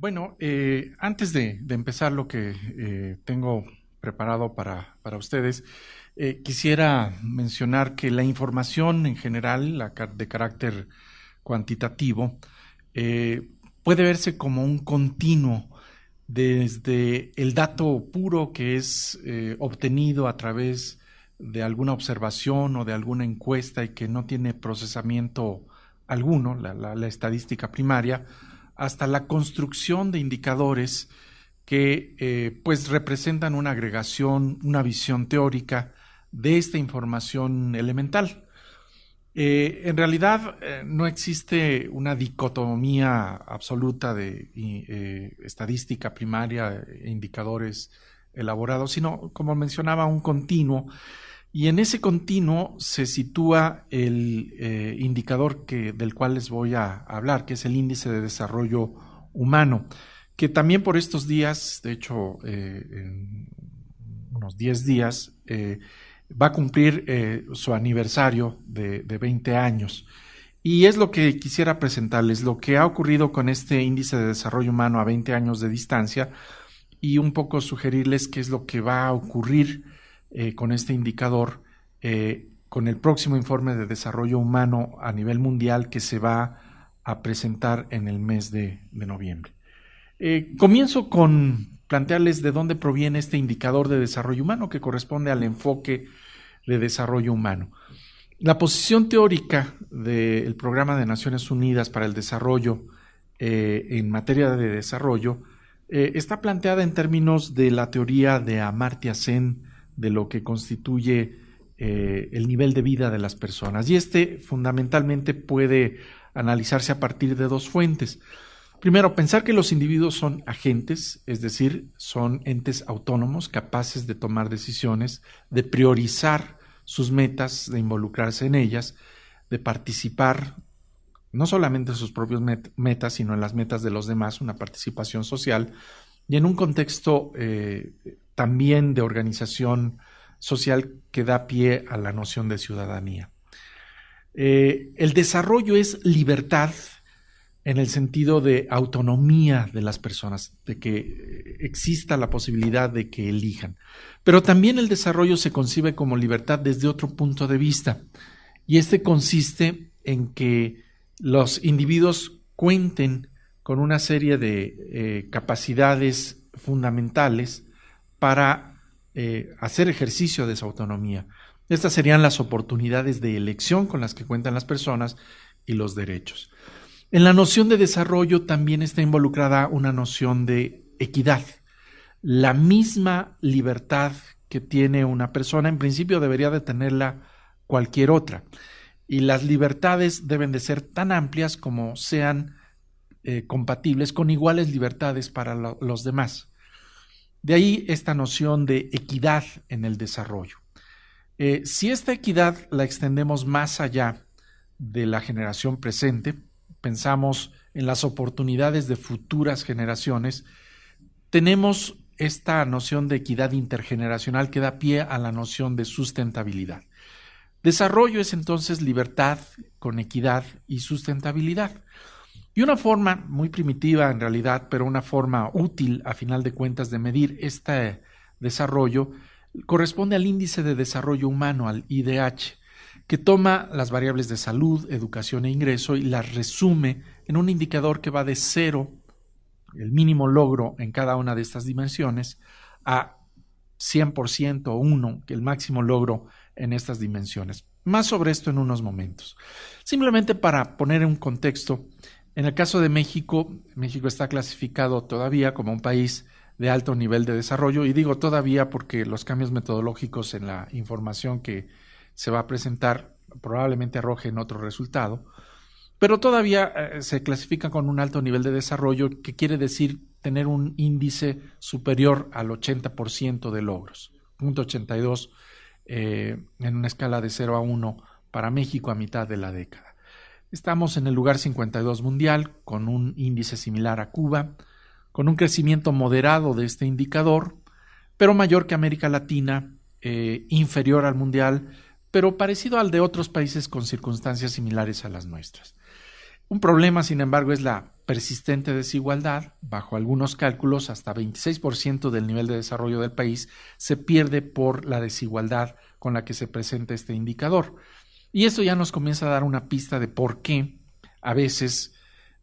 Bueno, antes de empezar lo que tengo preparado para ustedes, quisiera mencionar que la información en general, de carácter cuantitativo, eh, puede verse como un continuo desde el dato puro que es obtenido a través de alguna observación o de alguna encuesta y que no tiene procesamiento alguno, la estadística primaria, hasta la construcción de indicadores que pues representan una agregación, una visión teórica de esta información elemental. En realidad no existe una dicotomía absoluta de estadística primaria e indicadores elaborados, sino, como mencionaba, un continuo. Y en ese continuo se sitúa el indicador del cual les voy a hablar, que es el índice de desarrollo humano, que también por estos días, de hecho, en unos 10 días, va a cumplir su aniversario de 20 años. Y es lo que quisiera presentarles, lo que ha ocurrido con este índice de desarrollo humano a 20 años de distancia y un poco sugerirles qué es lo que va a ocurrir con este indicador con el próximo informe de desarrollo humano a nivel mundial que se va a presentar en el mes de noviembre. Comienzo con plantearles de dónde proviene este indicador de desarrollo humano que corresponde al enfoque de desarrollo humano. La posición teórica del Programa de Naciones Unidas para el Desarrollo en materia de desarrollo está planteada en términos de la teoría de Amartya Sen de lo que constituye el nivel de vida de las personas. Y este fundamentalmente puede analizarse a partir de dos fuentes. Primero, pensar que los individuos son agentes, es decir, son entes autónomos capaces de tomar decisiones, de priorizar sus metas, de involucrarse en ellas, de participar no solamente en sus propias metas, sino en las metas de los demás, una participación social, y en un contexto también de organización social que da pie a la noción de ciudadanía. El desarrollo es libertad en el sentido de autonomía de las personas, de que exista la posibilidad de que elijan. Pero también el desarrollo se concibe como libertad desde otro punto de vista, y este consiste en que los individuos cuenten con una serie de capacidades fundamentales para hacer ejercicio de esa autonomía. Estas serían las oportunidades de elección con las que cuentan las personas y los derechos. En la noción de desarrollo también está involucrada una noción de equidad. La misma libertad que tiene una persona, en principio debería de tenerla cualquier otra. Y las libertades deben de ser tan amplias como sean compatibles con iguales libertades para los demás. De ahí esta noción de equidad en el desarrollo. Si esta equidad la extendemos más allá de la generación presente, pensamos en las oportunidades de futuras generaciones, tenemos esta noción de equidad intergeneracional que da pie a la noción de sustentabilidad. Desarrollo es entonces libertad con equidad y sustentabilidad. Y una forma muy primitiva en realidad, pero una forma útil a final de cuentas de medir este desarrollo, corresponde al índice de desarrollo humano, al IDH, que toma las variables de salud, educación e ingreso y las resume en un indicador que va de 0, el mínimo logro en cada una de estas dimensiones, a 100% o 1, que el máximo logro en estas dimensiones. Más sobre esto en unos momentos. Simplemente para poner un contexto, en el caso de México, México está clasificado todavía como un país de alto nivel de desarrollo, y digo todavía porque los cambios metodológicos en la información que se va a presentar probablemente arrojen otro resultado, pero todavía se clasifica con un alto nivel de desarrollo, que quiere decir tener un índice superior al 80% de logros, 0.82 en una escala de 0 a 1 para México a mitad de la década. Estamos en el lugar 52 mundial, con un índice similar a Cuba, con un crecimiento moderado de este indicador, pero mayor que América Latina, inferior al mundial, pero parecido al de otros países con circunstancias similares a las nuestras. Un problema, sin embargo, es la persistente desigualdad. Bajo algunos cálculos, hasta 26% del nivel de desarrollo del país se pierde por la desigualdad con la que se presenta este indicador. Y esto ya nos comienza a dar una pista de por qué a veces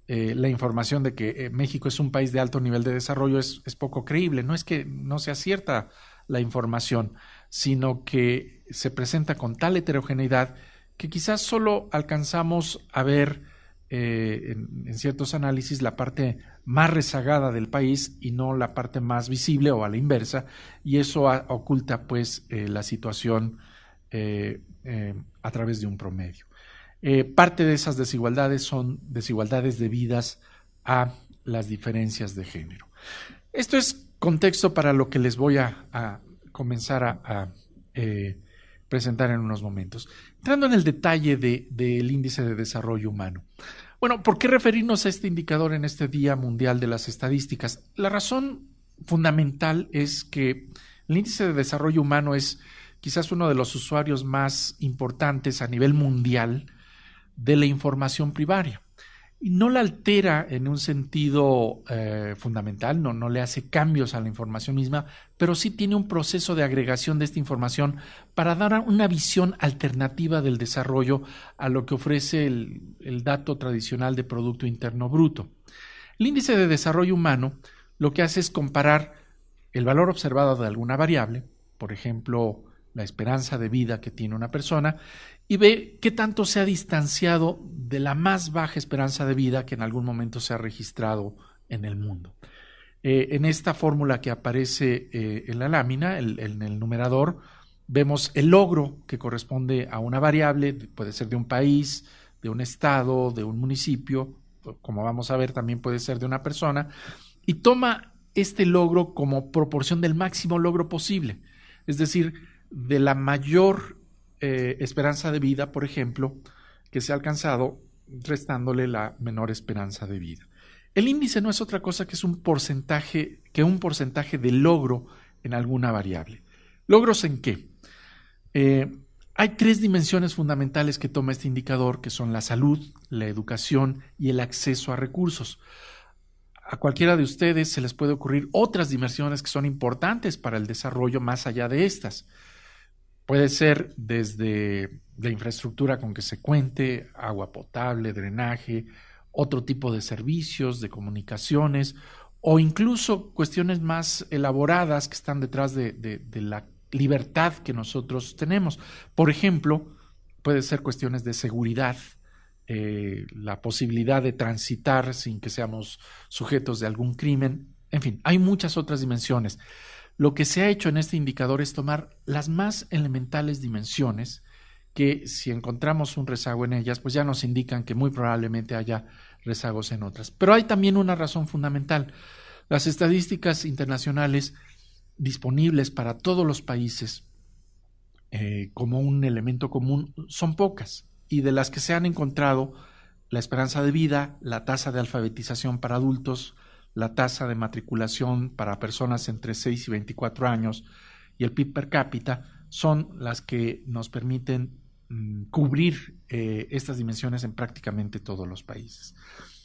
la información de que México es un país de alto nivel de desarrollo es poco creíble. No es que no sea cierta la información, sino que se presenta con tal heterogeneidad que quizás solo alcanzamos a ver en ciertos análisis la parte más rezagada del país y no la parte más visible o a la inversa, y eso oculta pues la situación a través de un promedio. Parte de esas desigualdades son desigualdades debidas a las diferencias de género. Esto es contexto para lo que les voy a comenzar a presentar en unos momentos. Entrando en el detalle del índice de desarrollo humano. Bueno, ¿por qué referirnos a este indicador en este Día Mundial de las Estadísticas? La razón fundamental es que el índice de desarrollo humano es quizás uno de los usuarios más importantes a nivel mundial de la información primaria. Y no la altera en un sentido fundamental, no le hace cambios a la información misma, pero sí tiene un proceso de agregación de esta información para dar una visión alternativa del desarrollo a lo que ofrece el dato tradicional de Producto Interno Bruto. El índice de desarrollo humano lo que hace es comparar el valor observado de alguna variable, por ejemplo, la esperanza de vida que tiene una persona, y ve qué tanto se ha distanciado de la más baja esperanza de vida que en algún momento se ha registrado en el mundo. En esta fórmula que aparece en la lámina, en el numerador, vemos el logro que corresponde a una variable, puede ser de un país, de un estado, de un municipio, como vamos a ver también puede ser de una persona, y toma este logro como proporción del máximo logro posible, es decir, de la mayor esperanza de vida, por ejemplo, que se ha alcanzado restándole la menor esperanza de vida. El índice no es otra cosa que un porcentaje de logro en alguna variable. ¿Logros en qué? Hay tres dimensiones fundamentales que toma este indicador, que son la salud, la educación y el acceso a recursos. A cualquiera de ustedes se les puede ocurrir otras dimensiones que son importantes para el desarrollo más allá de estas. Puede ser desde la infraestructura con que se cuente, agua potable, drenaje, otro tipo de servicios, de comunicaciones, o incluso cuestiones más elaboradas que están detrás de la libertad que nosotros tenemos. Por ejemplo, puede ser cuestiones de seguridad, la posibilidad de transitar sin que seamos sujetos de algún crimen. En fin, hay muchas otras dimensiones. Lo que se ha hecho en este indicador es tomar las más elementales dimensiones que si encontramos un rezago en ellas, pues ya nos indican que muy probablemente haya rezagos en otras. Pero hay también una razón fundamental. Las estadísticas internacionales disponibles para todos los países como un elemento común son pocas, y de las que se han encontrado, la esperanza de vida, la tasa de alfabetización para adultos, la tasa de matriculación para personas entre 6 y 24 años y el PIB per cápita son las que nos permiten cubrir estas dimensiones en prácticamente todos los países.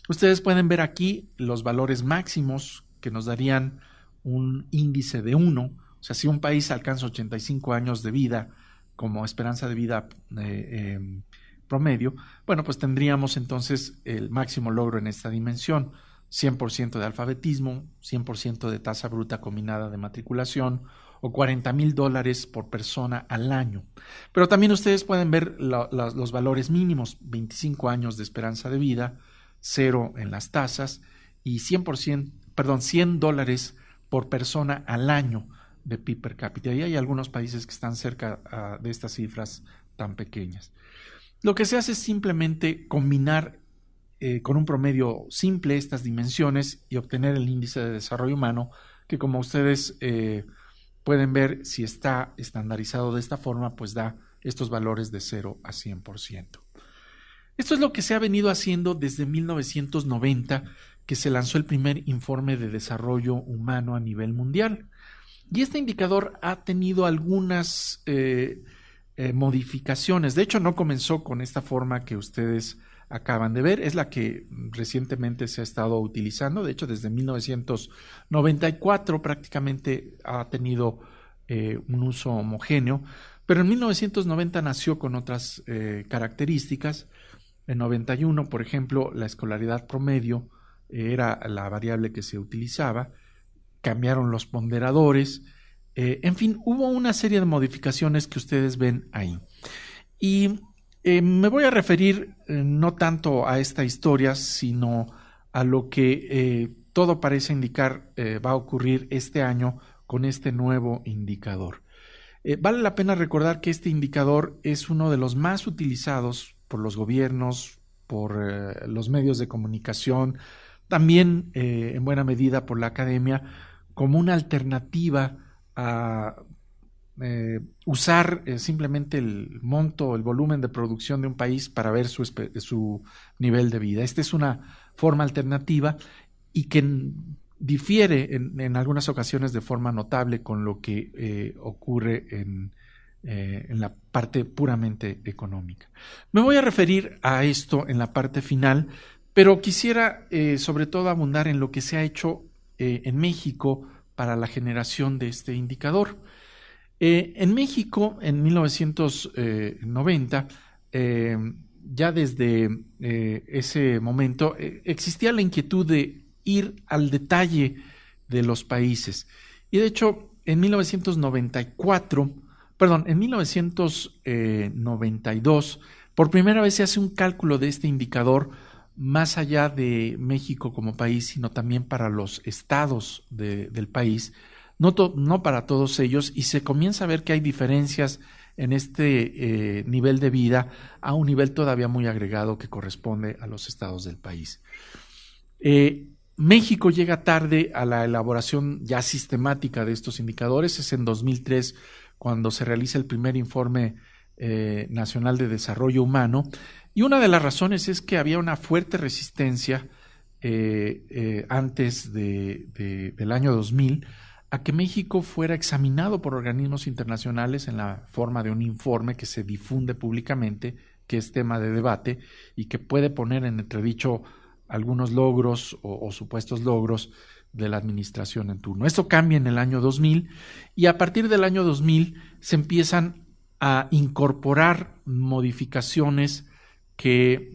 Ustedes pueden ver aquí los valores máximos que nos darían un índice de 1, o sea, si un país alcanza 85 años de vida como esperanza de vida promedio, bueno, pues tendríamos entonces el máximo logro en esta dimensión. 100% de alfabetismo, 100% de tasa bruta combinada de matriculación o $40,000 por persona al año. Pero también ustedes pueden ver los valores mínimos, 25 años de esperanza de vida, 0 en las tasas y $100 por persona al año de PIB per cápita. Y hay algunos países que están cerca de estas cifras tan pequeñas. Lo que se hace es simplemente combinar con un promedio simple estas dimensiones y obtener el índice de desarrollo humano, que como ustedes pueden ver, si está estandarizado de esta forma, pues da estos valores de 0 a 100%. Esto es lo que se ha venido haciendo desde 1990, que se lanzó el primer informe de desarrollo humano a nivel mundial. Y este indicador ha tenido algunas modificaciones. De hecho, no comenzó con esta forma que ustedes acaban de ver. Es la que recientemente se ha estado utilizando. De hecho, desde 1994 prácticamente ha tenido un uso homogéneo, pero en 1990 nació con otras características. En 91, por ejemplo, la escolaridad promedio era la variable que se utilizaba, cambiaron los ponderadores, en fin, hubo una serie de modificaciones que ustedes ven ahí. Y me voy a referir no tanto a esta historia, sino a lo que todo parece indicar va a ocurrir este año con este nuevo indicador. Vale la pena recordar que este indicador es uno de los más utilizados por los gobiernos, por los medios de comunicación, también en buena medida por la academia, como una alternativa a usar simplemente el monto, el volumen de producción de un país para ver su nivel de vida. Esta es una forma alternativa y que difiere en algunas ocasiones de forma notable con lo que ocurre en la parte puramente económica. Me voy a referir a esto en la parte final, pero quisiera sobre todo abundar en lo que se ha hecho en México para la generación de este indicador. En México, en 1990, ya desde ese momento, existía la inquietud de ir al detalle de los países. Y de hecho, en 1992, por primera vez se hace un cálculo de este indicador más allá de México como país, sino también para los estados del país, no para todos ellos, y se comienza a ver que hay diferencias en este nivel de vida a un nivel todavía muy agregado que corresponde a los estados del país. México llega tarde a la elaboración ya sistemática de estos indicadores. Es en 2003 cuando se realiza el primer informe nacional de desarrollo humano, y una de las razones es que había una fuerte resistencia antes del año 2000 a que México fuera examinado por organismos internacionales en la forma de un informe que se difunde públicamente, que es tema de debate y que puede poner en entredicho algunos logros o supuestos logros de la administración en turno. Esto cambia en el año 2000 y a partir del año 2000 se empiezan a incorporar modificaciones que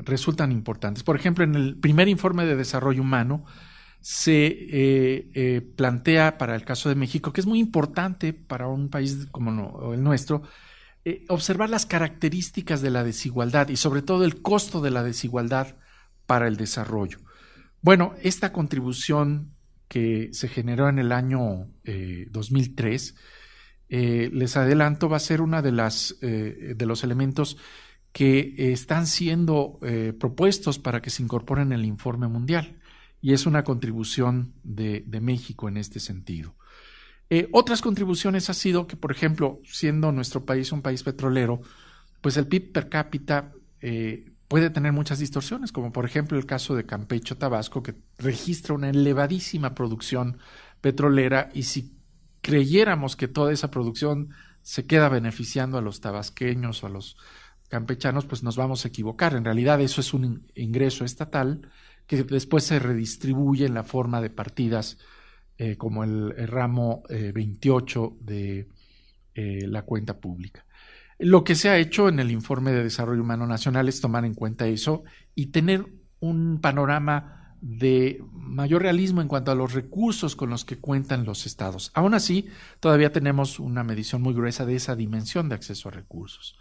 resultan importantes. Por ejemplo, en el primer informe de desarrollo humano se plantea para el caso de México, que es muy importante para un país como el nuestro, observar las características de la desigualdad y sobre todo el costo de la desigualdad para el desarrollo. Bueno, esta contribución que se generó en el año 2003, les adelanto, va a ser una de los elementos que están siendo propuestos para que se incorporen en el informe mundial, y es una contribución de México en este sentido. Otras contribuciones ha sido que, por ejemplo, siendo nuestro país un país petrolero, pues el PIB per cápita puede tener muchas distorsiones, como por ejemplo el caso de Campeche, Tabasco, que registra una elevadísima producción petrolera, y si creyéramos que toda esa producción se queda beneficiando a los tabasqueños o a los campechanos, pues nos vamos a equivocar. En realidad eso es un ingreso estatal que después se redistribuye en la forma de partidas como el ramo 28 de la cuenta pública. Lo que se ha hecho en el Informe de Desarrollo Humano Nacional es tomar en cuenta eso y tener un panorama de mayor realismo en cuanto a los recursos con los que cuentan los estados. Aún así, todavía tenemos una medición muy gruesa de esa dimensión de acceso a recursos.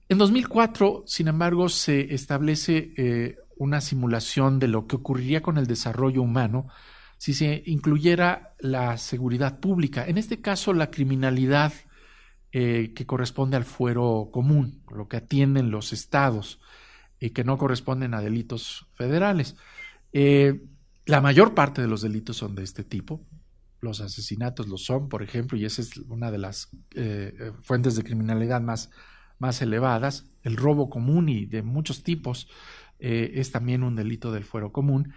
En 2004, sin embargo, se establece una simulación de lo que ocurriría con el desarrollo humano si se incluyera la seguridad pública, en este caso la criminalidad que corresponde al fuero común, lo que atienden los estados y que no corresponden a delitos federales. La mayor parte de los delitos son de este tipo. Los asesinatos lo son, por ejemplo, y esa es una de las fuentes de criminalidad más elevadas. El robo común y de muchos tipos es también un delito del fuero común.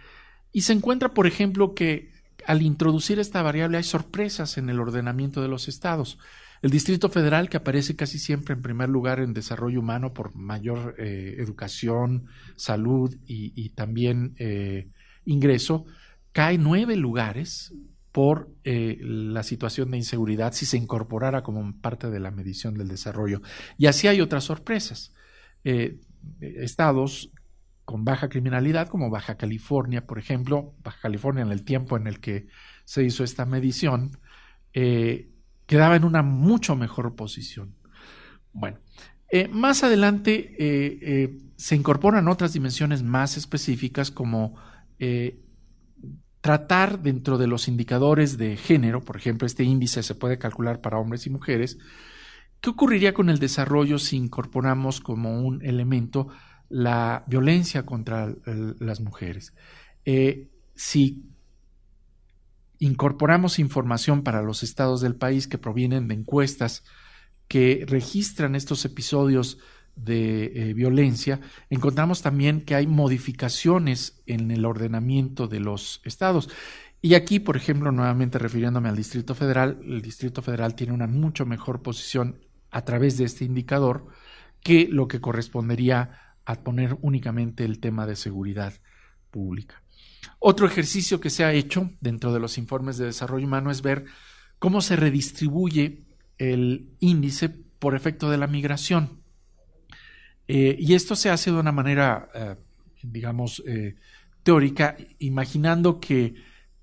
Y se encuentra, por ejemplo, que al introducir esta variable hay sorpresas en el ordenamiento de los estados. El Distrito Federal, que aparece casi siempre en primer lugar en desarrollo humano por mayor educación, salud y también ingreso, cae 9 lugares por la situación de inseguridad si se incorporara como parte de la medición del desarrollo. Y así hay otras sorpresas. Estados con baja criminalidad, como Baja California, por ejemplo, Baja California en el tiempo en el que se hizo esta medición, quedaba en una mucho mejor posición. Bueno, más adelante se incorporan otras dimensiones más específicas como tratar dentro de los indicadores de género, por ejemplo, este índice se puede calcular para hombres y mujeres. ¿Qué ocurriría con el desarrollo si incorporamos como un elemento la violencia contra las mujeres? Si incorporamos información para los estados del país que provienen de encuestas que registran estos episodios de violencia, encontramos también que hay modificaciones en el ordenamiento de los estados. Y aquí, por ejemplo, nuevamente refiriéndome al Distrito Federal, el Distrito Federal tiene una mucho mejor posición a través de este indicador que lo que correspondería a poner únicamente el tema de seguridad pública. Otro ejercicio que se ha hecho dentro de los informes de desarrollo humano es ver cómo se redistribuye el índice por efecto de la migración. Y esto se hace de una manera, teórica, imaginando que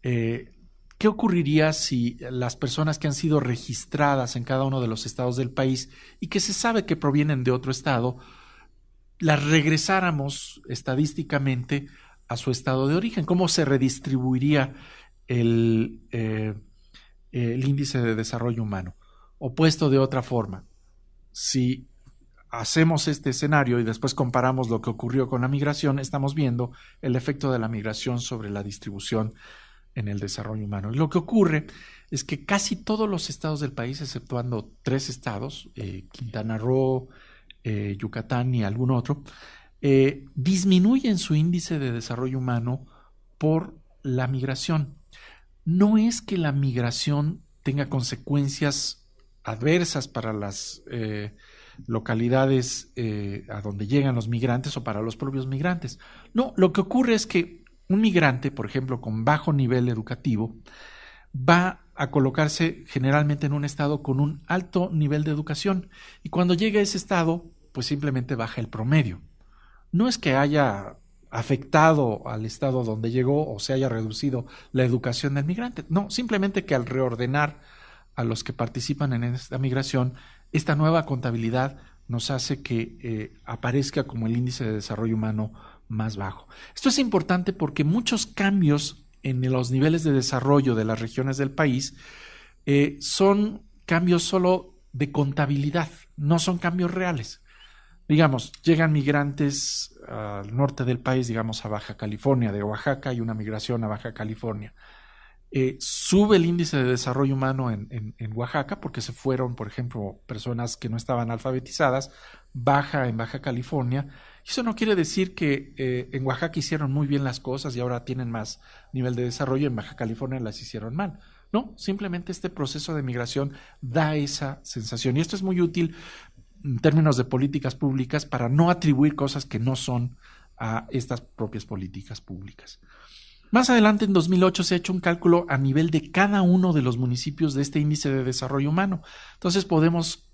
¿qué ocurriría si las personas que han sido registradas en cada uno de los estados del país y que se sabe que provienen de otro estado, las regresáramos estadísticamente a su estado de origen? ¿Cómo se redistribuiría el índice de desarrollo humano? O puesto de otra forma, si hacemos este escenario y después comparamos lo que ocurrió con la migración, estamos viendo el efecto de la migración sobre la distribución en el desarrollo humano. Y lo que ocurre es que casi todos los estados del país, exceptuando 3 estados, Quintana Roo, Yucatán y algún otro, disminuyen su índice de desarrollo humano por la migración. No es que la migración tenga consecuencias adversas para las localidades a donde llegan los migrantes o para los propios migrantes. No, lo que ocurre es que un migrante, por ejemplo, con bajo nivel educativo, va a colocarse generalmente en un estado con un alto nivel de educación y cuando llega a ese estado, pues simplemente baja el promedio. No es que haya afectado al estado donde llegó o se haya reducido la educación del migrante, no, simplemente que al reordenar a los que participan en esta migración, esta nueva contabilidad nos hace que aparezca como el índice de desarrollo humano más bajo. Esto es importante porque muchos cambios en los niveles de desarrollo de las regiones del país son cambios solo de contabilidad, no son cambios reales. Digamos, llegan migrantes al norte del país, digamos a Baja California, de Oaxaca hay una migración a Baja California. Sube el índice de desarrollo humano en Oaxaca porque se fueron, por ejemplo, personas que no estaban alfabetizadas, baja en Baja California. Eso no quiere decir que en Oaxaca hicieron muy bien las cosas y ahora tienen más nivel de desarrollo, en Baja California las hicieron mal. No, simplemente este proceso de migración da esa sensación y esto es muy útil en términos de políticas públicas para no atribuir cosas que no son a estas propias políticas públicas. Más adelante, en 2008, se ha hecho un cálculo a nivel de cada uno de los municipios de este índice de desarrollo humano. Entonces podemos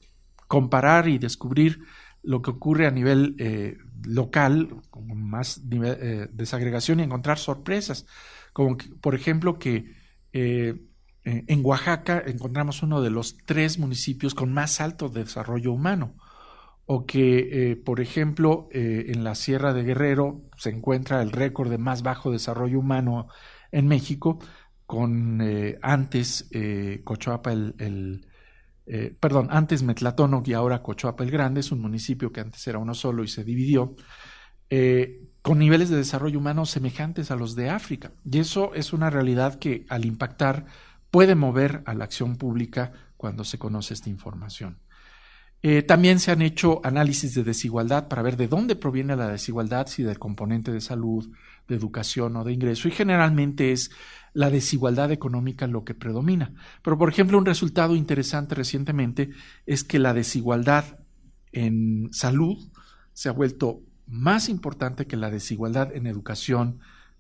comparar y descubrir lo que ocurre a nivel local, con más nivel, desagregación y encontrar sorpresas. Como que, por ejemplo, que en Oaxaca encontramos uno de los 3 municipios con más alto desarrollo humano. O que, por ejemplo, en la Sierra de Guerrero se encuentra el récord de más bajo desarrollo humano en México, con antes Cochoapa antes Metlatónoc y ahora Cochoapa el Grande, es un municipio que antes era uno solo y se dividió, con niveles de desarrollo humano semejantes a los de África. Y eso es una realidad que al impactar puede mover a la acción pública cuando se conoce esta información. También se han hecho análisis de desigualdad para ver de dónde proviene la desigualdad, si del componente de salud, de educación o de ingreso, y generalmente es la desigualdad económica lo que predomina. Pero, por ejemplo, un resultado interesante recientemente es que la desigualdad en salud se ha vuelto más importante que la desigualdad en educación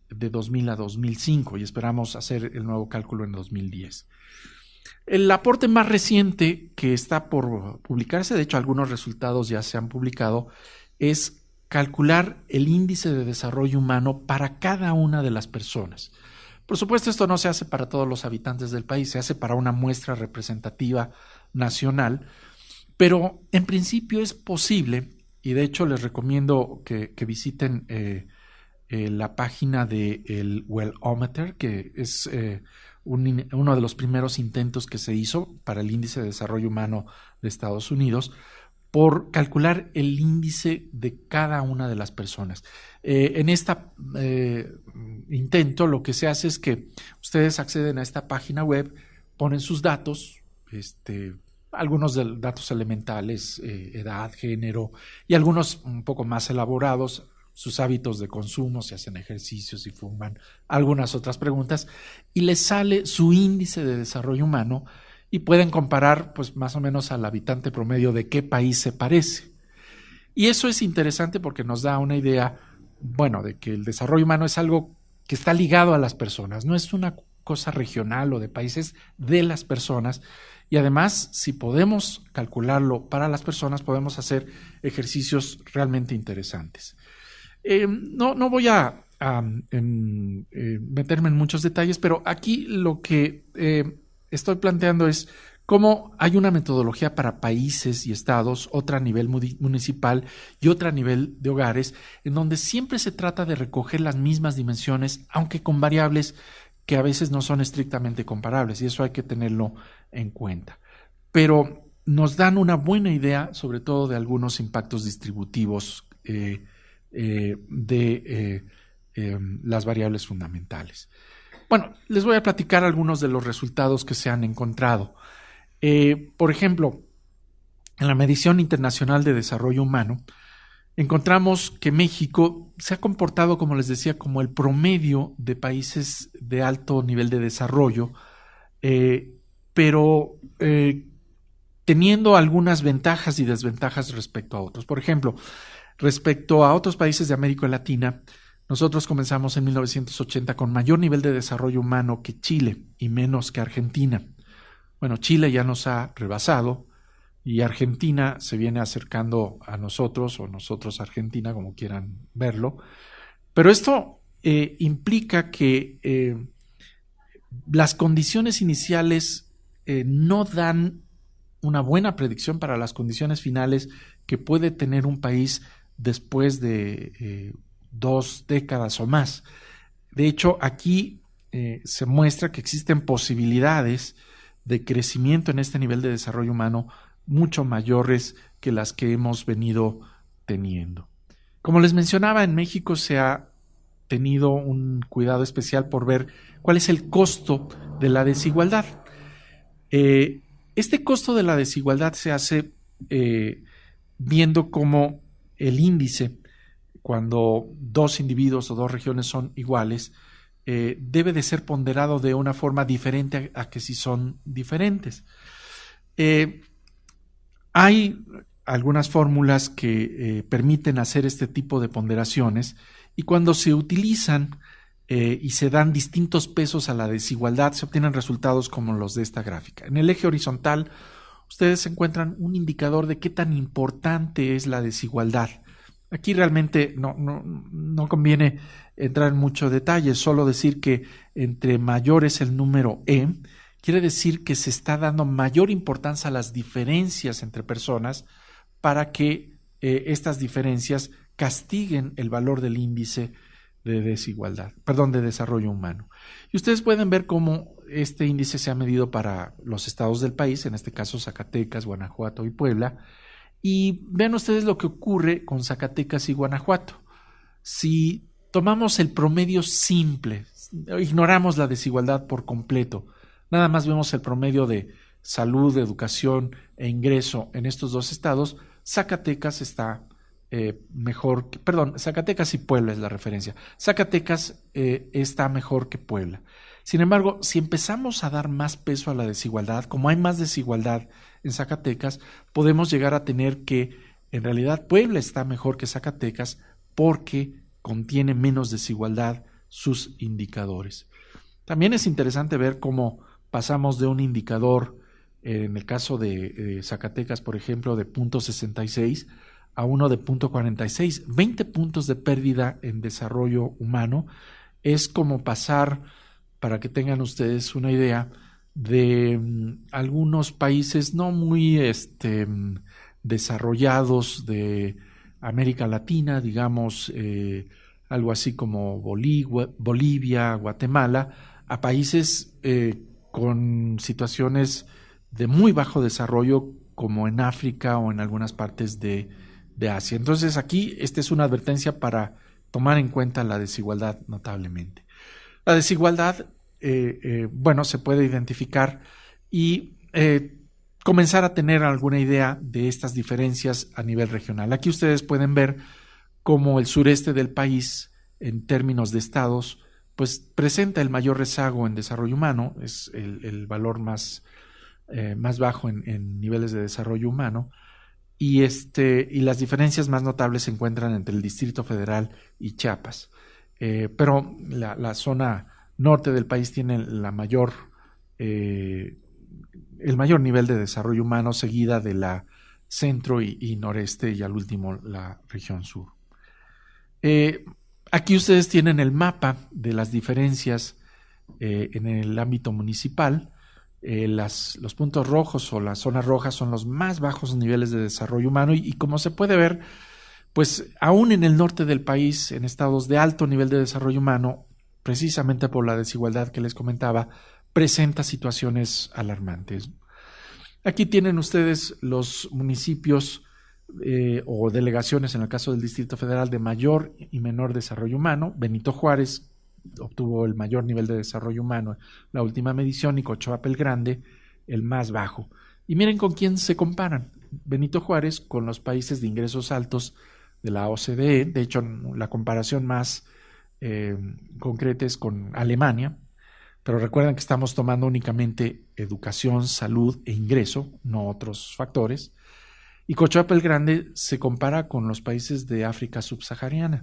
de 2000 a 2005 y esperamos hacer el nuevo cálculo en 2010. El aporte más reciente que está por publicarse, de hecho algunos resultados ya se han publicado, es calcular el índice de desarrollo humano para cada una de las personas. Por supuesto, esto no se hace para todos los habitantes del país, se hace para una muestra representativa nacional, pero en principio es posible, y de hecho les recomiendo que visiten la página del Wellometer, que es uno de los primeros intentos que se hizo para el Índice de Desarrollo Humano de Estados Unidos, por calcular el índice de cada una de las personas. En este intento lo que se hace es que ustedes acceden a esta página web, ponen sus datos, algunos datos elementales, edad, género, y algunos un poco más elaborados, sus hábitos de consumo, si hacen ejercicios, si fuman, algunas otras preguntas, y les sale su índice de desarrollo humano y pueden comparar pues más o menos al habitante promedio de qué país se parece. Y eso es interesante porque nos da una idea, bueno, de que el desarrollo humano es algo que está ligado a las personas, no es una cosa regional o de países, de las personas. Y además, si podemos calcularlo para las personas, podemos hacer ejercicios realmente interesantes. No voy a meterme en muchos detalles, pero aquí lo que estoy planteando es cómo hay una metodología para países y estados, otra a nivel municipal y otra a nivel de hogares, en donde siempre se trata de recoger las mismas dimensiones, aunque con variables que a veces no son estrictamente comparables, y eso hay que tenerlo en cuenta. Pero nos dan una buena idea, sobre todo de algunos impactos distributivos de las variables fundamentales. Bueno, les voy a platicar algunos de los resultados que se han encontrado. Por ejemplo, en la Medición Internacional de Desarrollo Humano, encontramos que México se ha comportado, como les decía, como el promedio de países de alto nivel de desarrollo, pero teniendo algunas ventajas y desventajas respecto a otros. Por ejemplo, respecto a otros países de América Latina, nosotros comenzamos en 1980 con mayor nivel de desarrollo humano que Chile y menos que Argentina. Bueno, Chile ya nos ha rebasado y Argentina se viene acercando a nosotros, o nosotros a Argentina, como quieran verlo. Pero esto implica que las condiciones iniciales no dan una buena predicción para las condiciones finales que puede tener un país después de 2 décadas o más. De hecho, aquí se muestra que existen posibilidades de crecimiento en este nivel de desarrollo humano mucho mayores que las que hemos venido teniendo. Como les mencionaba, en México se ha tenido un cuidado especial por ver cuál es el costo de la desigualdad. Este costo de la desigualdad se hace viendo cómo el índice, cuando dos individuos o dos regiones son iguales, debe de ser ponderado de una forma diferente a que si son diferentes. Hay algunas fórmulas que permiten hacer este tipo de ponderaciones, y cuando se utilizan y se dan distintos pesos a la desigualdad, se obtienen resultados como los de esta gráfica. En el eje horizontal, ustedes encuentran un indicador de qué tan importante es la desigualdad. Aquí realmente no conviene entrar en mucho detalle, solo decir que entre mayor es el número E, quiere decir que se está dando mayor importancia a las diferencias entre personas para que estas diferencias castiguen el valor del índice de de desarrollo humano. Y ustedes pueden ver cómo este índice se ha medido para los estados del país, en este caso Zacatecas, Guanajuato y Puebla. Y vean ustedes lo que ocurre con Zacatecas y Guanajuato. Si tomamos el promedio simple, ignoramos la desigualdad por completo, nada más vemos el promedio de salud, educación e ingreso en estos dos estados, Zacatecas está mejor, Zacatecas y Puebla es la referencia. Zacatecas está mejor que Puebla. Sin embargo, si empezamos a dar más peso a la desigualdad, como hay más desigualdad en Zacatecas, podemos llegar a tener que en realidad Puebla está mejor que Zacatecas porque contiene menos desigualdad sus indicadores. También es interesante ver cómo pasamos de un indicador, en el caso de Zacatecas, por ejemplo, de 0.66 a uno de 0.46, 20 puntos de pérdida en desarrollo humano. Es como pasar, para que tengan ustedes una idea, de algunos países no muy desarrollados de América Latina, digamos, algo así como Bolivia, Guatemala, a países con situaciones de muy bajo desarrollo, como en África o en algunas partes de Asia. Entonces aquí esta es una advertencia para tomar en cuenta la desigualdad notablemente. La desigualdad, bueno, se puede identificar y comenzar a tener alguna idea de estas diferencias a nivel regional. Aquí ustedes pueden ver cómo el sureste del país, en términos de estados, pues presenta el mayor rezago en desarrollo humano, es el valor más bajo en niveles de desarrollo humano, y las diferencias más notables se encuentran entre el Distrito Federal y Chiapas. Pero la zona norte del país tiene el mayor nivel de desarrollo humano, seguida de la centro y noreste, y al último la región sur. Aquí ustedes tienen el mapa de las diferencias en el ámbito municipal. Los puntos rojos o las zonas rojas son los más bajos niveles de desarrollo humano y como se puede ver, pues aún en el norte del país, en estados de alto nivel de desarrollo humano, precisamente por la desigualdad que les comentaba, presenta situaciones alarmantes. Aquí tienen ustedes los municipios o delegaciones, en el caso del Distrito Federal, de mayor y menor desarrollo humano. Benito Juárez obtuvo el mayor nivel de desarrollo humano en la última medición y Cochoapa el Grande el más bajo. Y miren con quién se comparan. Benito Juárez con los países de ingresos altos de la OCDE. De hecho, la comparación más concreta es con Alemania, pero recuerden que estamos tomando únicamente educación, salud e ingreso, no otros factores. Y Cochoapa el Grande se compara con los países de África subsahariana.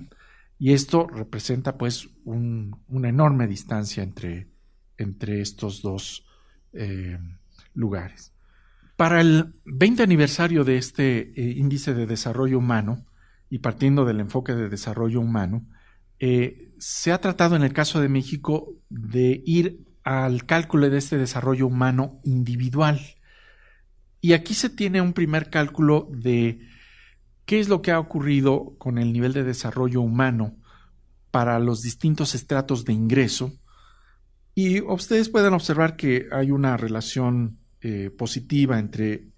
Y esto representa pues una enorme distancia entre estos dos lugares. Para el 20 aniversario de este índice de desarrollo humano, y partiendo del enfoque de desarrollo humano, se ha tratado en el caso de México de ir al cálculo de este desarrollo humano individual. Y aquí se tiene un primer cálculo de qué es lo que ha ocurrido con el nivel de desarrollo humano para los distintos estratos de ingreso. Y ustedes pueden observar que hay una relación positiva entre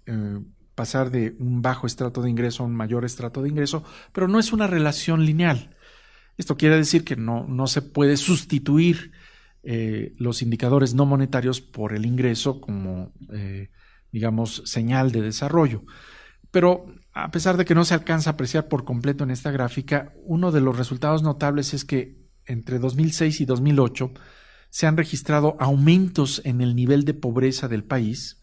pasar de un bajo estrato de ingreso a un mayor estrato de ingreso, pero no es una relación lineal. Esto quiere decir que no se puede sustituir los indicadores no monetarios por el ingreso como, digamos, señal de desarrollo. Pero a pesar de que no se alcanza a apreciar por completo en esta gráfica, uno de los resultados notables es que entre 2006 y 2008 se han registrado aumentos en el nivel de pobreza del país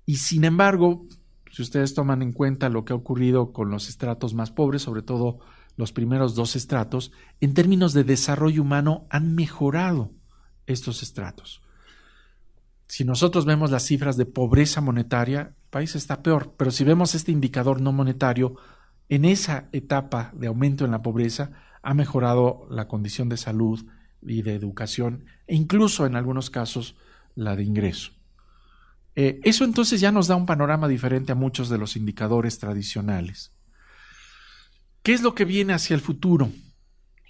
y, sin embargo, si ustedes toman en cuenta lo que ha ocurrido con los estratos más pobres, sobre todo los primeros dos estratos, en términos de desarrollo humano han mejorado estos estratos. Si nosotros vemos las cifras de pobreza monetaria, el país está peor, pero si vemos este indicador no monetario, en esa etapa de aumento en la pobreza ha mejorado la condición de salud y de educación e incluso en algunos casos la de ingreso. Eso entonces ya nos da un panorama diferente a muchos de los indicadores tradicionales. ¿Qué es lo que viene hacia el futuro?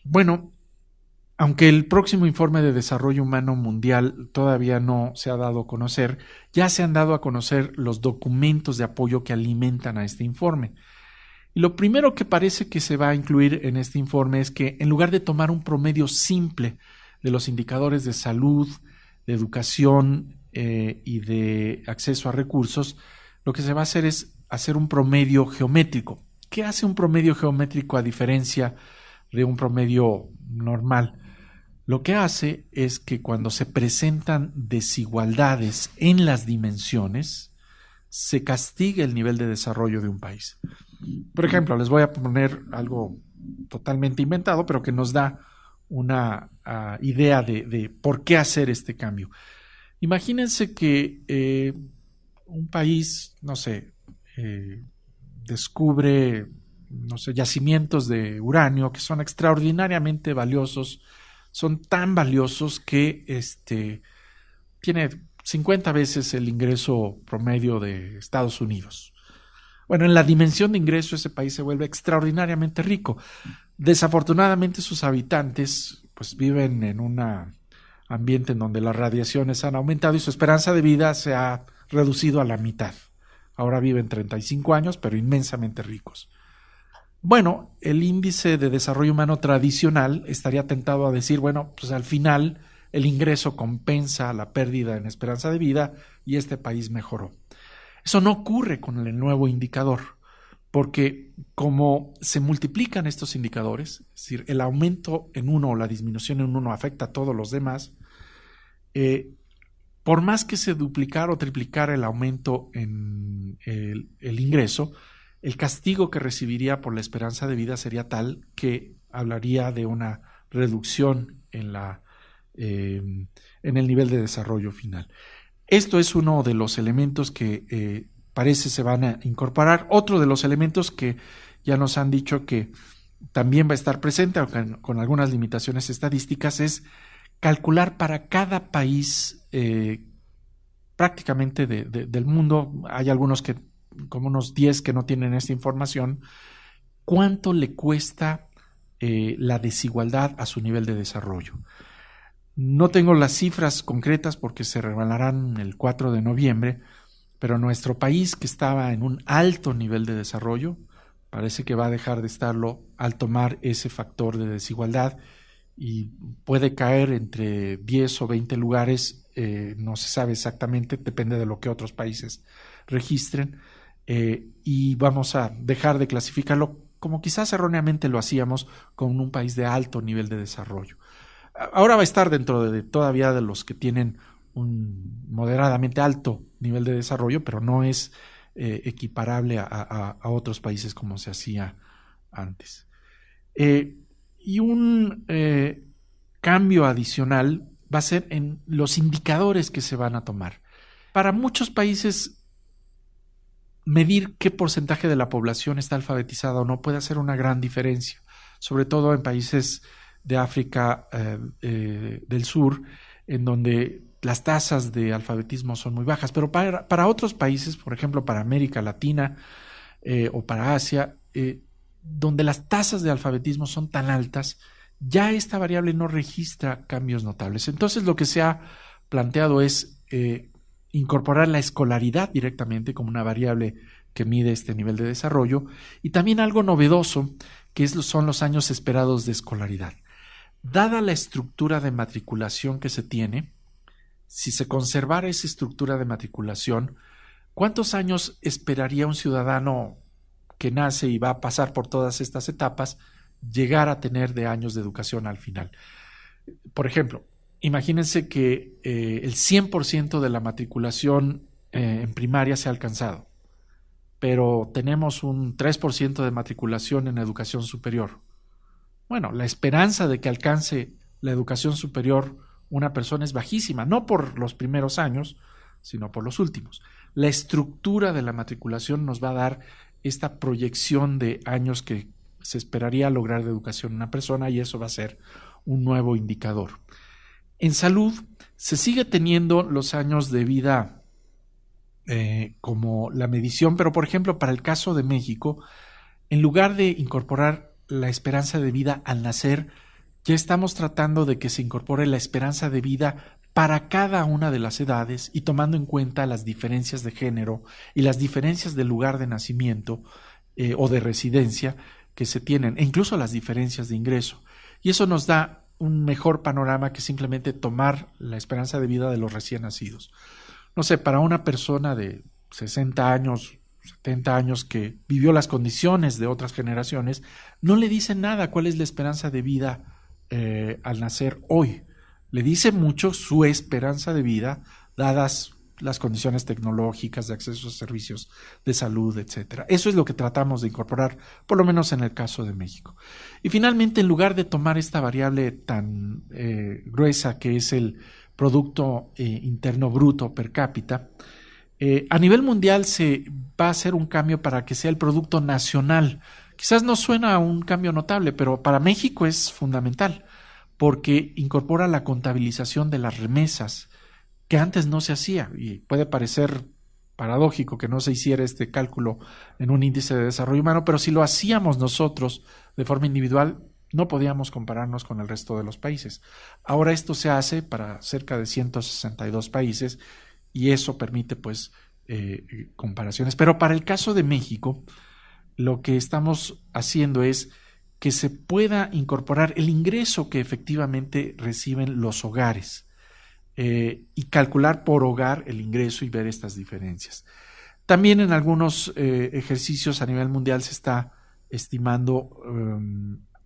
Bueno, aunque el próximo informe de desarrollo humano mundial todavía no se ha dado a conocer, ya se han dado a conocer los documentos de apoyo que alimentan a este informe. Y lo primero que parece que se va a incluir en este informe es que en lugar de tomar un promedio simple de los indicadores de salud, de educación y de acceso a recursos, lo que se va a hacer es hacer un promedio geométrico. ¿Qué hace un promedio geométrico a diferencia de un promedio normal? Lo que hace es que cuando se presentan desigualdades en las dimensiones, se castiga el nivel de desarrollo de un país. Por ejemplo, les voy a poner algo totalmente inventado, pero que nos da una idea de por qué hacer este cambio. Imagínense que un país, no sé, descubre, no sé, yacimientos de uranio que son extraordinariamente valiosos, son tan valiosos que tiene 50 veces el ingreso promedio de Estados Unidos. Bueno, en la dimensión de ingreso ese país se vuelve extraordinariamente rico. Desafortunadamente sus habitantes pues viven en un ambiente en donde las radiaciones han aumentado y su esperanza de vida se ha reducido a la mitad. Ahora viven 35 años, pero inmensamente ricos. Bueno, el índice de desarrollo humano tradicional estaría tentado a decir, bueno, pues al final el ingreso compensa la pérdida en esperanza de vida y este país mejoró. Eso no ocurre con el nuevo indicador, porque como se multiplican estos indicadores, es decir, el aumento en uno o la disminución en uno afecta a todos los demás, por más que se duplicara o triplicara el aumento en el ingreso, el castigo que recibiría por la esperanza de vida sería tal que hablaría de una reducción en el nivel de desarrollo final. Esto es uno de los elementos que parece se van a incorporar. Otro de los elementos que ya nos han dicho que también va a estar presente, aunque con algunas limitaciones estadísticas, es calcular para cada país prácticamente del mundo. Hay algunos que, como unos 10 que no tienen esta información, cuánto le cuesta la desigualdad a su nivel de desarrollo. No tengo las cifras concretas porque se revelarán el 4 de noviembre, pero nuestro país, que estaba en un alto nivel de desarrollo, parece que va a dejar de estarlo al tomar ese factor de desigualdad y puede caer entre 10 o 20 lugares, no se sabe exactamente, depende de lo que otros países registren, y vamos a dejar de clasificarlo como quizás erróneamente lo hacíamos con un país de alto nivel de desarrollo. Ahora va a estar dentro todavía de los que tienen un moderadamente alto nivel de desarrollo, pero no es equiparable a otros países como se hacía antes. Y un cambio adicional va a ser en los indicadores que se van a tomar. Para muchos países, medir qué porcentaje de la población está alfabetizada o no puede hacer una gran diferencia, sobre todo en países de África del Sur, en donde las tasas de alfabetismo son muy bajas, pero para otros países, por ejemplo para América Latina o para Asia, donde las tasas de alfabetismo son tan altas, ya esta variable no registra cambios notables. Entonces lo que se ha planteado es incorporar la escolaridad directamente como una variable que mide este nivel de desarrollo, y también algo novedoso que son los años esperados de escolaridad. Dada la estructura de matriculación que se tiene, si se conservara esa estructura de matriculación, ¿cuántos años esperaría un ciudadano que nace y va a pasar por todas estas etapas llegar a tener de años de educación al final? Por ejemplo, imagínense que el 100% de la matriculación en primaria se ha alcanzado, pero tenemos un 3% de matriculación en educación superior. Bueno, la esperanza de que alcance la educación superior una persona es bajísima, no por los primeros años, sino por los últimos. La estructura de la matriculación nos va a dar esta proyección de años que se esperaría lograr de educación una persona, y eso va a ser un nuevo indicador. En salud se sigue teniendo los años de vida como la medición, pero por ejemplo para el caso de México, en lugar de incorporar la esperanza de vida al nacer, ya estamos tratando de que se incorpore la esperanza de vida para cada una de las edades y tomando en cuenta las diferencias de género y las diferencias de lugar de nacimiento o de residencia que se tienen, e incluso las diferencias de ingreso. Y eso nos da un mejor panorama que simplemente tomar la esperanza de vida de los recién nacidos. No sé, para una persona de 60 años, 70 años que vivió las condiciones de otras generaciones, no le dice nada cuál es la esperanza de vida al nacer hoy. Le dice mucho su esperanza de vida, dadas las condiciones tecnológicas de acceso a servicios de salud, etcétera. Eso es lo que tratamos de incorporar, por lo menos en el caso de México. Y finalmente, en lugar de tomar esta variable tan gruesa que es el Producto Interno Bruto per cápita, a nivel mundial se va a hacer un cambio para que sea el Producto Nacional. Quizás no suena a un cambio notable, pero para México es fundamental porque incorpora la contabilización de las remesas, que antes no se hacía, y puede parecer paradójico que no se hiciera este cálculo en un índice de desarrollo humano, pero si lo hacíamos nosotros de forma individual, no podíamos compararnos con el resto de los países. Ahora esto se hace para cerca de 162 países y eso permite pues comparaciones. Pero para el caso de México, lo que estamos haciendo es que se pueda incorporar el ingreso que efectivamente reciben los hogares y calcular por hogar el ingreso y ver estas diferencias. También en algunos ejercicios a nivel mundial se está estimando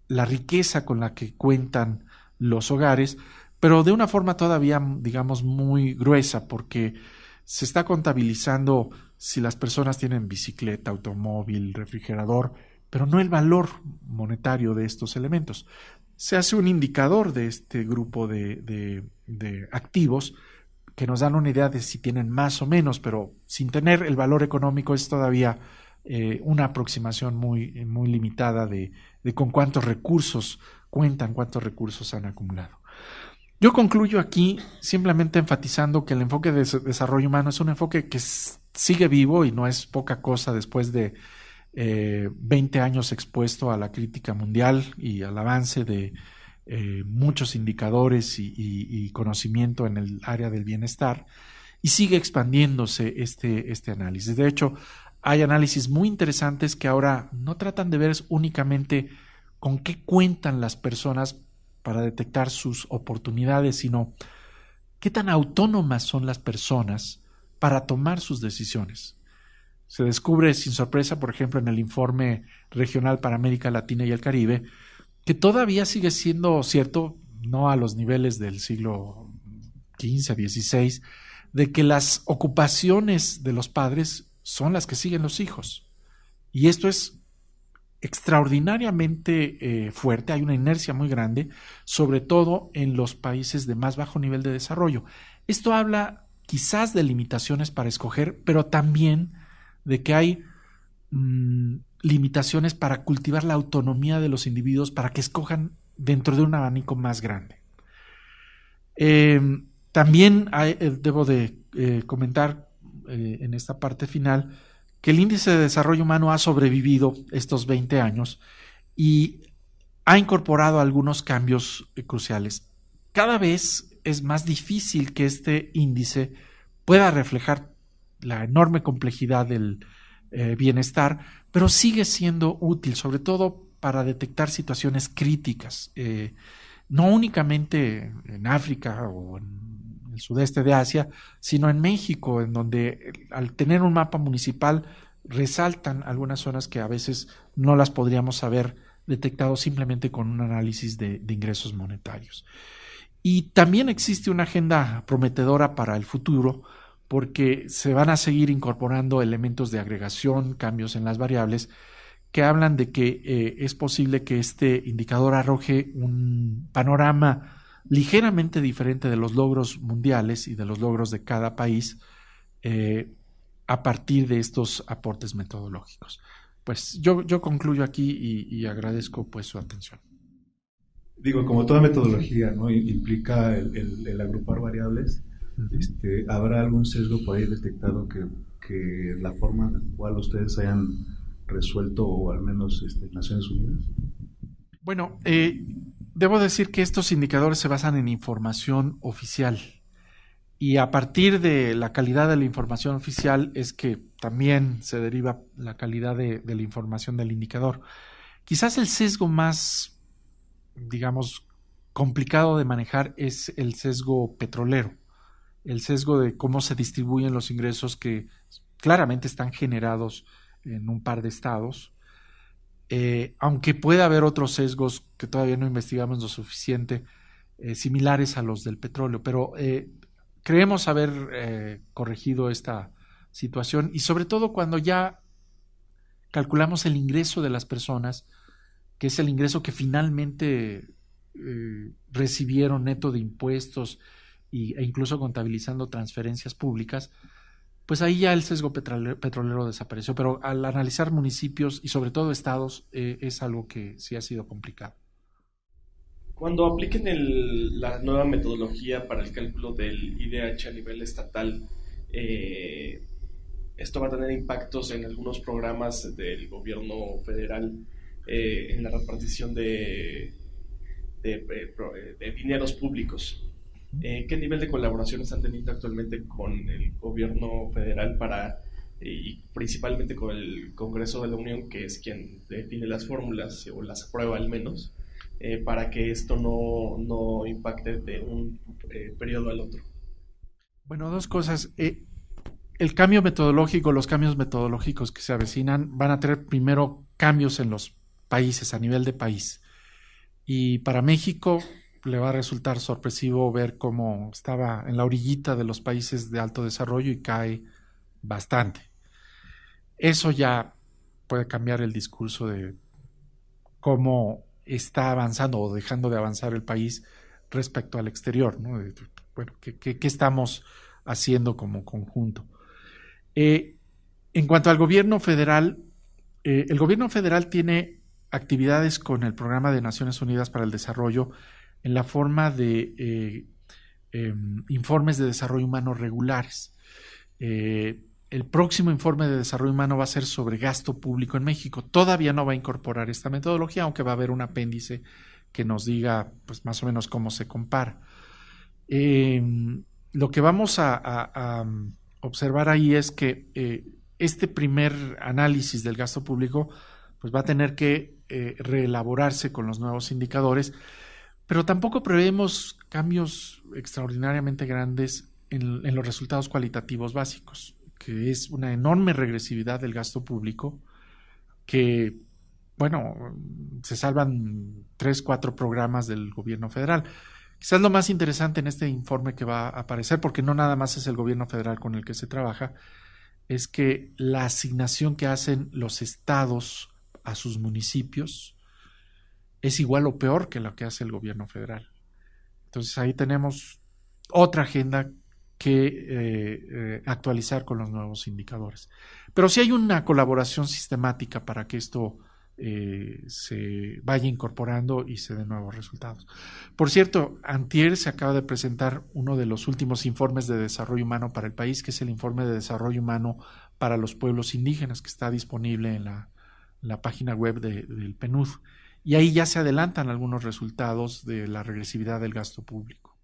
la riqueza con la que cuentan los hogares, pero de una forma todavía, digamos, muy gruesa, porque se está contabilizando si las personas tienen bicicleta, automóvil, refrigerador, pero no el valor monetario de estos elementos. Se hace un indicador de este grupo de activos que nos dan una idea de si tienen más o menos, pero sin tener el valor económico es todavía una aproximación muy, muy limitada de con cuántos recursos cuentan, cuántos recursos han acumulado. Yo concluyo aquí simplemente enfatizando que el enfoque de desarrollo humano es un enfoque que sigue vivo y no es poca cosa después de 20 años expuesto a la crítica mundial y al avance de muchos indicadores y conocimiento en el área del bienestar, y sigue expandiéndose este análisis. De hecho, hay análisis muy interesantes que ahora no tratan de ver únicamente con qué cuentan las personas para detectar sus oportunidades, sino qué tan autónomas son las personas para tomar sus decisiones. Se descubre sin sorpresa, por ejemplo, en el informe regional para América Latina y el Caribe, que todavía sigue siendo cierto, no a los niveles del siglo XV, XVI, de que las ocupaciones de los padres son las que siguen los hijos. Y esto es extraordinariamente fuerte, hay una inercia muy grande, sobre todo en los países de más bajo nivel de desarrollo. Esto habla quizás de limitaciones para escoger, pero también de que hay limitaciones para cultivar la autonomía de los individuos para que escojan dentro de un abanico más grande. También debo de comentar en esta parte final que el índice de desarrollo humano ha sobrevivido estos 20 años y ha incorporado algunos cambios cruciales. Cada vez es más difícil que este índice pueda reflejar la enorme complejidad del bienestar, pero sigue siendo útil, sobre todo para detectar situaciones críticas, no únicamente en África o en el sudeste de Asia, sino en México, en donde al tener un mapa municipal resaltan algunas zonas que a veces no las podríamos haber detectado simplemente con un análisis de ingresos monetarios. Y también existe una agenda prometedora para el futuro, porque se van a seguir incorporando elementos de agregación, cambios en las variables, que hablan de que es posible que este indicador arroje un panorama ligeramente diferente de los logros mundiales y de los logros de cada país a partir de estos aportes metodológicos. Pues yo concluyo aquí y agradezco pues su atención. Digo, como toda metodología, ¿no? Implica el agrupar variables. ¿Habrá algún sesgo por ahí detectado que la forma en la cual ustedes hayan resuelto, o al menos Naciones Unidas? Bueno, debo decir que estos indicadores se basan en información oficial y a partir de la calidad de la información oficial es que también se deriva la calidad de la información del indicador. Quizás el sesgo más, digamos, complicado de manejar es el sesgo petrolero, el sesgo de cómo se distribuyen los ingresos que claramente están generados en un par de estados, aunque pueda haber otros sesgos que todavía no investigamos lo suficiente, similares a los del petróleo, pero creemos haber corregido esta situación y sobre todo cuando ya calculamos el ingreso de las personas, que es el ingreso que finalmente recibieron neto de impuestos e incluso contabilizando transferencias públicas, pues ahí ya el sesgo petrolero desapareció, pero al analizar municipios y sobre todo estados es algo que sí ha sido complicado. Cuando apliquen la nueva metodología para el cálculo del IDH a nivel estatal, esto va a tener impactos en algunos programas del gobierno federal en la repartición de dineros públicos. ¿Qué nivel de colaboración están teniendo actualmente con el gobierno federal y principalmente con el Congreso de la Unión, que es quien define las fórmulas o las aprueba al menos, para que esto no impacte de un periodo al otro? Bueno, dos cosas. El cambio metodológico, los cambios metodológicos que se avecinan van a tener primero cambios en los países, a nivel de país. Y para México le va a resultar sorpresivo ver cómo estaba en la orillita de los países de alto desarrollo y cae bastante. Eso ya puede cambiar el discurso de cómo está avanzando o dejando de avanzar el país respecto al exterior, ¿no? Bueno, ¿qué estamos haciendo como conjunto? En cuanto al gobierno federal, el gobierno federal tiene actividades con el Programa de Naciones Unidas para el Desarrollo en la forma de informes de desarrollo humano regulares. El próximo informe de desarrollo humano va a ser sobre gasto público en México. Todavía no va a incorporar esta metodología, aunque va a haber un apéndice que nos diga pues, más o menos cómo se compara. Lo que vamos a observar ahí es que este primer análisis del gasto público pues, va a tener que reelaborarse con los nuevos indicadores, pero tampoco prevemos cambios extraordinariamente grandes en los resultados cualitativos básicos, que es una enorme regresividad del gasto público, que, bueno, se salvan 3, 4 programas del gobierno federal. Quizás lo más interesante en este informe que va a aparecer, porque no nada más es el gobierno federal con el que se trabaja, es que la asignación que hacen los estados a sus municipios es igual o peor que lo que hace el gobierno federal. Entonces ahí tenemos otra agenda que actualizar con los nuevos indicadores. Pero sí hay una colaboración sistemática para que esto se vaya incorporando y se den nuevos resultados. Por cierto, antier se acaba de presentar uno de los últimos informes de desarrollo humano para el país, que es el informe de desarrollo humano para los pueblos indígenas, que está disponible en la página web del PNUD. Y ahí ya se adelantan algunos resultados de la regresividad del gasto público.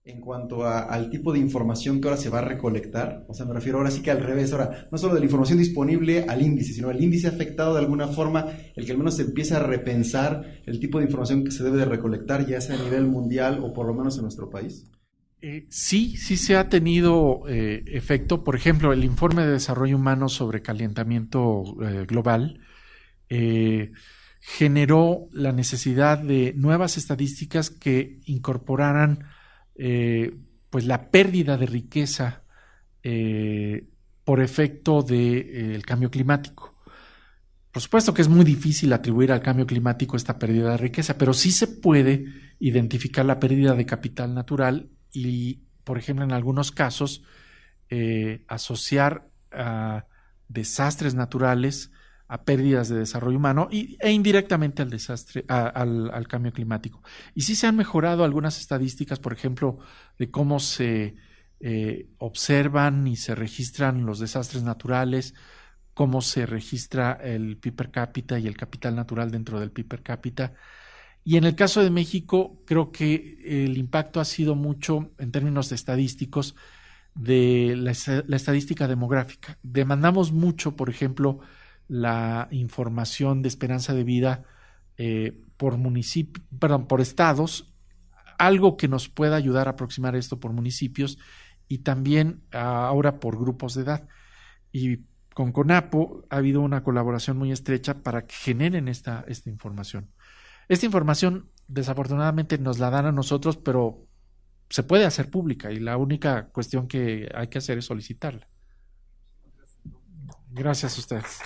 En cuanto al tipo de información que ahora se va a recolectar, o sea, me refiero ahora sí que al revés, ahora no solo de la información disponible al índice, sino el índice afectado de alguna forma, el que al menos se empiece a repensar el tipo de información que se debe de recolectar, ya sea a nivel mundial o por lo menos en nuestro país. Sí se ha tenido efecto. Por ejemplo, el informe de desarrollo humano sobre calentamiento global generó la necesidad de nuevas estadísticas que incorporaran pues la pérdida de riqueza por efecto del cambio climático. Por supuesto que es muy difícil atribuir al cambio climático esta pérdida de riqueza, pero sí se puede identificar la pérdida de capital natural y, por ejemplo, en algunos casos, asociar a desastres naturales a pérdidas de desarrollo humano e indirectamente al desastre, al cambio climático. Y sí se han mejorado algunas estadísticas, por ejemplo, de cómo se observan y se registran los desastres naturales, cómo se registra el PIB per cápita y el capital natural dentro del PIB per cápita. Y en el caso de México, creo que el impacto ha sido mucho, en términos estadísticos, de la estadística demográfica. Demandamos mucho, por ejemplo, la información de esperanza de vida por estados algo que nos pueda ayudar a aproximar esto por municipios y también ahora por grupos de edad. Y con CONAPO ha habido una colaboración muy estrecha para que generen esta información. Esta información, desafortunadamente, nos la dan a nosotros, pero se puede hacer pública y la única cuestión que hay que hacer es solicitarla. Gracias a ustedes.